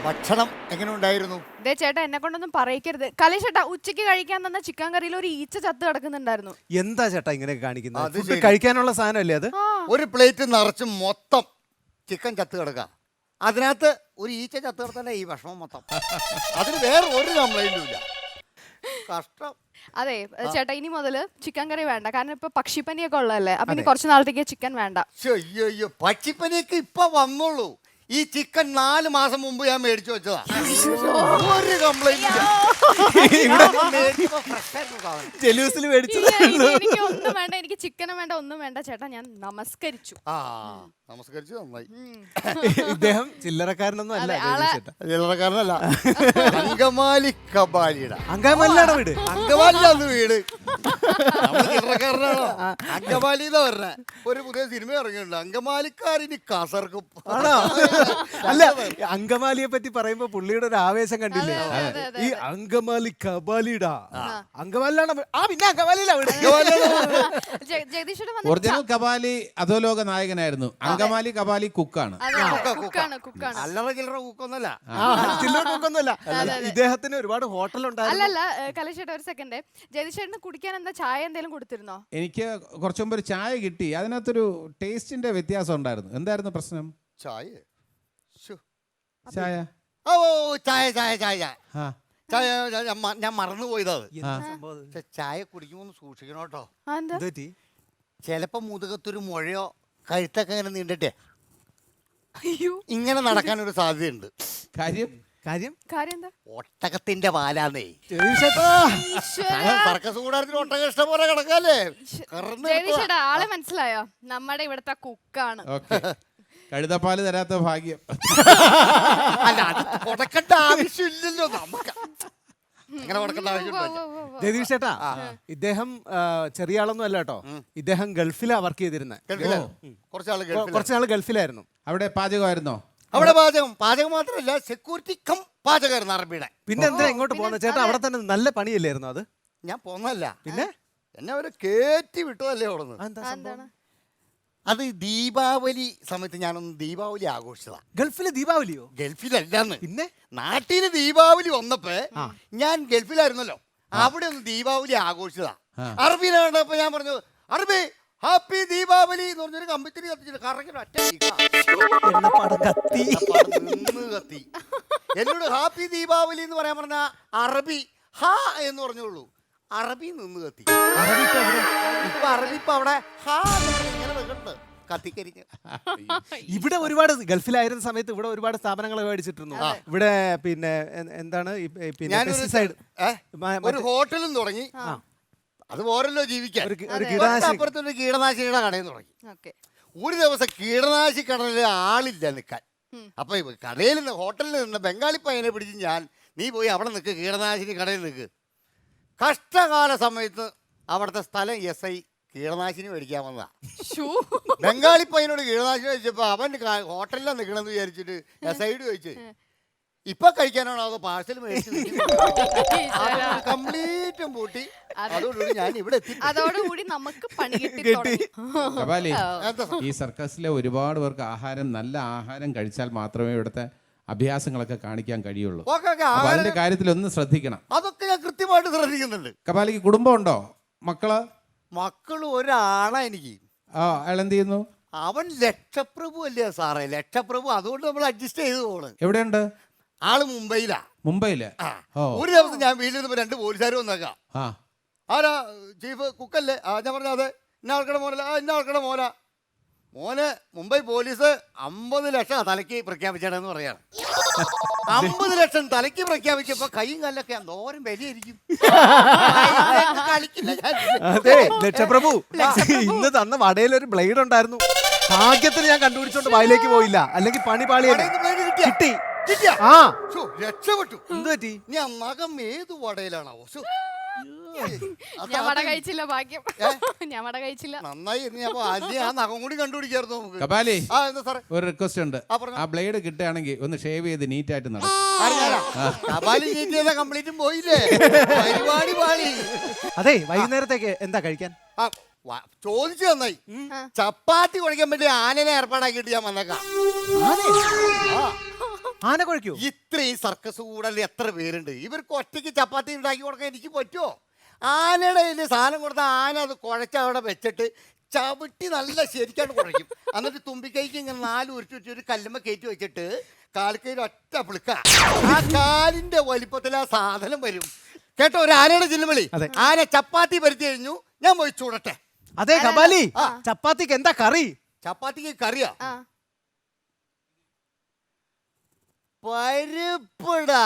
ഭക്ഷണം എങ്ങനെ ഉണ്ടായിരുന്നു? ദേ ചേട്ടാ എന്നെ കൊണ്ടൊന്നും പറയിക്കരുത്. കലി ചേട്ടാ ഉച്ചയ്ക്ക് കഴിക്കാൻ തന്ന ചിക്കൻ കറിയിൽ ഒരു ഈച്ച ചത്ത് കിടക്കുന്നുണ്ടായിരുന്നു. എന്താ ചേട്ടാ ഇങ്ങനെ കാണിക്കുന്നത്? അത് ഫുഡ് ശരി. കഴിക്കാനുള്ള സാധനമല്ലേ അത്? ഒരു പ്ലേറ്റ് നിറച്ച് മൊത്തം ചിക്കൻ ചത്ത് കിടക്കുക. അതിനകത്ത് ഒരു ഈച്ച ചത്ത് കിടത്തല്ലേ ഈ ഭക്ഷണം മൊത്തം. അതിന് വേറെ ഒരു കംപ്ലൈന്റും ഇല്ല. കഷ്ടം. അതെ ചേട്ടാ ഇനി മുതല് ചിക്കൻ കറി വേണ്ട. കാരണം ഇപ്പൊ പക്ഷിപ്പനിയൊക്കെ ഉള്ളതല്ലേ. അപ്പൊ ഇനി കുറച്ച് നാളത്തേക്ക് ചിക്കൻ വേണ്ട. അയ്യോ പക്ഷിപ്പനിയൊക്കെ ഇപ്പൊ വന്നോളൂ. ഈ ചിക്കൻ 4 മാസം മുമ്പ് ഞാൻ മേടിച്ചു വെച്ചതാ. ഒരു കംപ്ലൈന്റ് ജലൂസിൽ മേടിച്ചത്. എനിക്ക് ഒന്നും വേണ്ട, എനിക്ക് ചിക്കനും വേണ്ട, ഒന്നും വേണ്ട ചേട്ടാ. ഞാൻ നമസ്കരിച്ചു. നമസ്കരിച്ചു നന്നായി. ഇദ്ദേഹം ചില്ലറക്കാരനൊന്നും അല്ല. ചേട്ടാ ചില്ലറക്കാരനല്ല, അങ്കമാലി കബാലിയുടെ അങ്കമാലിയുടെ വീട്. അങ്കമാലിയാന്ന് വീട്. നമ്മള് ചില്ലറക്കാരനാണോ? അങ്കമാലി എന്ന് പറഞ്ഞ ഒരു പുതിയ സിനിമ ഇറങ്ങിയിട്ടുണ്ട്, അങ്കമാലിക്കാരിനി കാസർക്കും. ആണോ? അല്ല, അങ്കമാലിയെ പറ്റി പറയുമ്പോ പുള്ളിയുടെ ഒരു ആവേശം കണ്ടില്ലേ? ഈ അങ്കമാലി കബാലിയുടെ അങ്കമാലിലാണ്. പിന്നെ അങ്കമാലിയിലാണ് ഒറിജിനൽ കബാലി അധോലോക നായകനായിരുന്നു. അങ്കമാലി കബാലി കുക്കാണ്. അല്ലറ ചില്ലറ കുക്കൊന്നല്ല. ചില്ലറ കുക്കൊന്നുമല്ല. ഇദ്ദേഹത്തിന് ഒരുപാട് ഹോട്ടൽ ഉണ്ടായിരുന്നു. അല്ലല്ല കലേഷേട്ടാ ഒരു സെക്കൻഡ്. ജയതിഷേട്ടന് കുടിക്കാൻ എന്താ ചായ എന്തെങ്കിലും കൊടുത്തിരുന്നോ? എനിക്ക് കുറച്ചു മുമ്പ് ഒരു ചായ കിട്ടി. അതിനകത്തൊരു ടേസ്റ്റിന്റെ വ്യത്യാസം ഉണ്ടായിരുന്നു. എന്തായിരുന്നു പ്രശ്നം? ചായ ചായ ഓ ചായ ചായ ചായ ആ ചായ ഞാൻ മറന്നുപോയതാ. സംഭവം ചായ കുടിക്കുമ്പോ സൂക്ഷിക്കണം കേട്ടോ. എന്താ? ചിലപ്പോ മുതുകത്തൊരു മുഴയോ കഴുത്തൊക്കെ ഇങ്ങനെ നീണ്ടിട്ടേ അയ്യോ ഇങ്ങനെ നടക്കാൻ ഒരു സാധ്യതയുണ്ട്. കാര്യം കാര്യം കാര്യം എന്താ? ഒട്ടകത്തിന്റെ പാലാന്നേ. ഈശ്വരാ. സർക്കസ് കൂടാരത്തിൽ ഒട്ടകം ഇഷ്ടം പോലെ കിടക്കാല്ലേ. ജയതിഷേട്ടാ ആളെ മനസ്സിലായോ? നമ്മുടെ ഇവിടുത്തെ കുക്കാണ്. ഓക്കെ. കഴുതപ്പാല് തരാത്ത ഭാഗ്യം. അല്ല അത് കൊടുക്കേണ്ട ആവശ്യമില്ലല്ലോ നമുക്ക്. അങ്ങനെ കൊടുക്കേണ്ട ആവശ്യമില്ല. ജഗദീഷ് ചേട്ടാ, ഇദ്ദേഹം ചെറിയ ആളൊന്നും അല്ല കേട്ടോ. ഇദ്ദേഹം ഗൾഫിലാ വർക്ക് ചെയ്തിരുന്നത്. കുറച്ചാള് ഗൾഫിലായിരുന്നു. അവിടെ പാചകമായിരുന്നോ? അവിടെ പാചകം മാത്രമല്ല, സെക്യൂരിറ്റി കം പാചകമായിരുന്നു അറബിയുടെ. പിന്നെ എന്താ ഇങ്ങോട്ട് പോകുന്നത് ചേട്ടാ? അവിടെ തന്നെ നല്ല പണിയല്ലായിരുന്നു അത്? ഞാൻ പോന്നല്ല, പിന്നെ എന്നെ അവര് കേറ്റി വിട്ടതല്ലേ അവിടുന്ന്. എന്താണ്? അത് ദീപാവലി സമയത്ത് ഞാനൊന്ന് ദീപാവലി ആഘോഷിച്ചതാ. ഗൾഫില് ദീപാവലിയോ? ഗൾഫിലല്ലാന്ന്, പിന്നെ നാട്ടില് ദീപാവലി വന്നപ്പോ ഞാൻ ഗൾഫിലായിരുന്നല്ലോ, അവിടെ ഒന്ന് ദീപാവലി ആഘോഷിച്ചതാ. അറബിനെ കണ്ടപ്പോ ഞാൻ പറഞ്ഞു, അറബി ഹാപ്പി ദീപാവലി എന്ന് പറഞ്ഞൊരു കമ്പിത്തിരി കത്തിച്ചിട്ട് കറങ്ങി ഒറ്റ കത്തി. എന്നോട് ഹാപ്പി ദീപാവലി എന്ന് പറയാൻ പറഞ്ഞ അറബി ഹാ എന്ന് പറഞ്ഞോളൂ. അറബി നിന്ന് കത്തി. ഇപ്പൊ അറബി ഇപ്പൊ അവിടെ ഹാ ഇങ്ങനെ വെക്കുന്നുണ്ട് കത്തിക്കരിഞ്ഞ്. ഇവിടെ ഒരുപാട് ഗൾഫിലായിരുന്ന സമയത്ത് ഇവിടെ ഒരുപാട് സ്ഥാപനങ്ങൾ മേടിച്ചിട്ടിരുന്നു. ഇവിടെ പിന്നെ എന്താണ് ഒരു ഹോട്ടലും തുടങ്ങി. അത് പോരല്ലോ ജീവിക്കാൻ. അപ്പുറത്തൊരു കീടനാശിനിയുടെ കടയിൽ തുടങ്ങി. ഒരു ദിവസം കീടനാശി കടയിൽ ആളില്ല നിൽക്കാൻ. അപ്പൊ കടയിൽ നിന്ന് ഹോട്ടലിൽ നിന്ന് ബംഗാളി പയ്യനെ പിടിച്ച് ഞാൻ, നീ പോയി അവിടെ നിൽക്ക്, കീടനാശിനി കടയിൽ നിൽക്ക്. കഷ്ടകാല സമയത്ത് അവിടുത്തെ സ്ഥലം SI കീടനാശിനി മേടിക്കാൻ വന്നതാ. ബംഗാളി പയ്യനോട് കീടനാശിനി ചോദിച്ചപ്പോ അവൻ ഹോട്ടലിലാണ് നിൽക്കണമെന്ന് വിചാരിച്ചിട്ട് SI ചോദിച്ചു, ഇപ്പൊ കഴിക്കാനാണോ അതോ പാഴ്സൽ മേടിച്ചു? കംപ്ലീറ്റും പൂട്ടി. അതോടുകൂടി ഞാൻ ഇവിടെ എത്തി. അതോടുകൂടി നമുക്ക് പണി കിട്ടി. കബാലി, ഈ സർക്കസിലെ ഒരുപാട് പേർക്ക് നല്ല ആഹാരം കഴിച്ചാൽ മാത്രമേ ഇവിടുത്തെ അഭ്യാസങ്ങളൊക്കെ കാണിക്കാൻ കഴിയുള്ളൂ. അതിന്റെ കാര്യത്തിൽ ഒന്ന് ശ്രദ്ധിക്കണം. അതൊക്കെ ഞാൻ കൃത്യമായിട്ട് ശ്രദ്ധിക്കുന്നുണ്ട്. കബാലിക്ക് കുടുംബം ഉണ്ടോ? മക്കള് ഒരാളാ എനിക്ക്. അയാൾ എന്ത് ചെയ്യുന്നു? അവൻ ലക്ഷപ്രഭു അല്ലേ സാറേ, ലക്ഷപ്രഭു. അതുകൊണ്ട് നമ്മൾ അഡ്ജസ്റ്റ് ചെയ്ത് പോണ്. എവിടെയുണ്ട് ആള്? മുംബൈയിലാ. മുംബൈയില്. ഒരു ദിവസം ഞാൻ വീട്ടിൽ നിന്ന് 2 പോലീസുകാർ വന്നേക്കാം. ആരാ? ചീഫ് കുക്കല്ലേ? ഞാൻ പറഞ്ഞ അതെ. ഇന്ന ആൾക്കടെ മോനല്ല. ഇന്ന ആൾക്കടെ മോനെ മുംബൈ പോലീസ് 50 ലക്ഷം തലയ്ക്ക് പ്രഖ്യാപിച്ചേടെന്ന് പറയാണ്. 50 ലക്ഷം തലയ്ക്ക് പ്രഖ്യാപിച്ചപ്പോ കൈയും കല്ലൊക്കെ എന്തോരം വിലയായിരിക്കും. അതെ ലക്ഷപ്രഭു, ഇന്ന് തന്ന വടയിൽ ഒരു ബ്ലേഡ് ഉണ്ടായിരുന്നു. ഭാഗ്യത്തിന് ഞാൻ കണ്ടുപിടിച്ചോണ്ട് വായിലേക്ക് പോയില്ല, അല്ലെങ്കിൽ പണി പാളിയെ കിട്ടി. രക്ഷപ്പെട്ടു. എന്ത് പറ്റി? ഞാൻ നഖം ഏത് വടയിലാണോ? ഞാൻ വട കഴിച്ചില്ല, ഭാഗ്യം. ഞാൻ വട കഴിച്ചില്ല. നന്നായി. ആ നഖം കൂടി കണ്ടുപിടിക്കായിരുന്നു നമുക്ക്. കബാലി, ഒരു റിക്വസ്റ്റ് ഉണ്ട്. ആ ബ്ലേഡ് കിട്ടുകയാണെങ്കിൽ ഒന്ന് ഷേവ് ചെയ്ത് നീറ്റായിട്ട് നടക്കും. കബാലി നീറ്റ് ചെയ്ത കംപ്ലീറ്റും പോയില്ലേ, പരിപാടി പാളി. അതെ, വൈകുന്നേരത്തേക്ക് എന്താ കഴിക്കാൻ? ചോദിച്ചു നന്നായി. ചപ്പാത്തി കുഴക്കാൻ വേണ്ടി ആനനെ ഏർപ്പാടാക്കിയിട്ട് ഞാൻ വന്നേക്കാം. ആന കുഴയ്ക്കോ? ഇത്രയും സർക്കസ് കൂടല്ലേ എത്ര പേരുണ്ട്, ഇവർക്ക് ഒറ്റയ്ക്ക് ചപ്പാത്തി ഉണ്ടാക്കി കൊടുക്കാൻ എനിക്ക് പറ്റുമോ? ആനയുടെ കയ്യിൽ സാധനം കൊടുത്താൽ ആന അത് കുഴച്ച് അവിടെ വെച്ചിട്ട് ചവിട്ടി നല്ല ശരിക്കാണ് കുഴയ്ക്കും. എന്നിട്ട് തുമ്പിക്കൈക്ക് ഇങ്ങനെ 4 ഉരുട്ടി ഒരു കല്ലുമ്മ കയറ്റി വെച്ചിട്ട് കാൽക്കൈയിൽ ഒറ്റ പിളുക്ക, ആ കാലിന്റെ വലിപ്പത്തിൽ ആ സാധനം വരും. കേട്ടോ, ഒരു ആനയുടെ ചില്ലുമളി. ആന ചപ്പാത്തി പരുത്തി കഴിഞ്ഞു, ഞാൻ പോയി ചൂടട്ടെ. അതെ കബാലി, ചപ്പാത്തിക്ക് എന്താ കറി? ചപ്പാത്തിക്ക് കറിയാ? പരിപ്പിടാ.